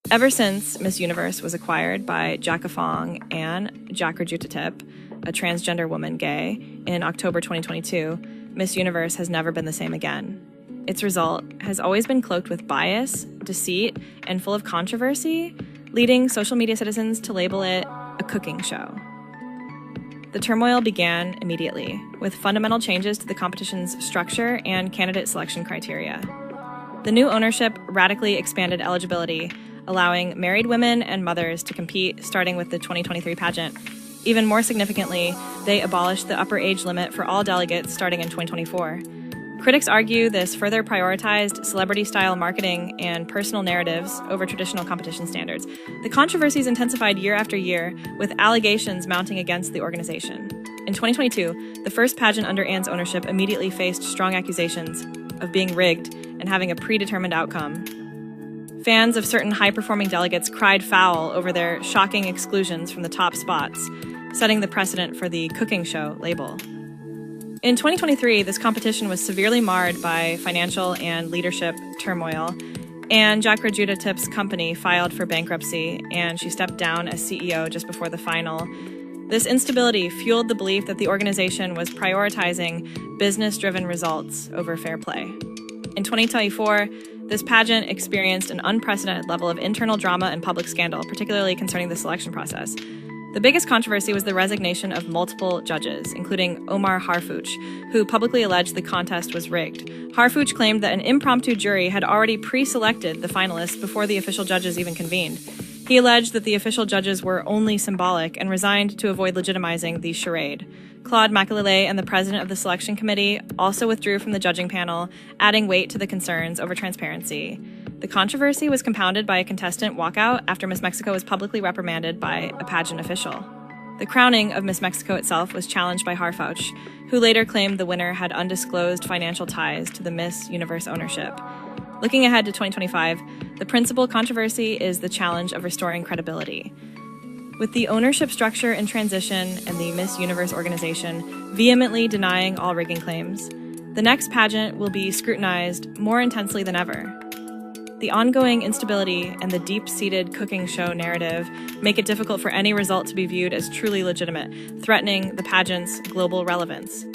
Ever since Miss Universe was acquired by Jackafong and Jackrajutatip, a transgender woman gay, in October 2022, Miss Universe has never been the same again. Its result has always been cloaked with bias, deceit, and full of controversy, leading social media citizens to label it a cooking show. The turmoil began immediately, with fundamental changes to the competition's structure and candidate selection criteria. The new ownership radically expanded eligibility, allowing married women and mothers to compete, starting with the 2023 pageant. Even more significantly, they abolished the upper age limit for all delegates starting in 2024. Critics argue this further prioritized celebrity-style marketing and personal narratives over traditional competition standards. The controversies intensified year after year, with allegations mounting against the organization. In 2022, the first pageant under Anne's ownership immediately faced strong accusations of being rigged and having a predetermined outcome. Fans of certain high-performing delegates cried foul over their shocking exclusions from the top spots, setting the precedent for the cooking show label. In 2023, this competition was severely marred by financial and leadership turmoil, and Jackrajutatip's company filed for bankruptcy, and she stepped down as CEO just before the final. This instability fueled the belief that the organization was prioritizing business-driven results over fair play. In 2024, this pageant experienced an unprecedented level of internal drama and public scandal, particularly concerning the selection process. The biggest controversy was the resignation of multiple judges, including Omar Harfouch, who publicly alleged the contest was rigged. Harfouch claimed that an impromptu jury had already pre-selected the finalists before the official judges even convened. He alleged that the official judges were only symbolic and resigned to avoid legitimizing the charade. Claude Makalele and the president of the selection committee also withdrew from the judging panel, adding weight to the concerns over transparency. The controversy was compounded by a contestant walkout after Miss Mexico was publicly reprimanded by a pageant official. The crowning of Miss Mexico itself was challenged by Harfouch, who later claimed the winner had undisclosed financial ties to the Miss Universe ownership. Looking ahead to 2025, the principal controversy is the challenge of restoring credibility. With the ownership structure in transition and the Miss Universe organization vehemently denying all rigging claims, the next pageant will be scrutinized more intensely than ever. The ongoing instability and the deep-seated cooking show narrative make it difficult for any result to be viewed as truly legitimate, threatening the pageant's global relevance.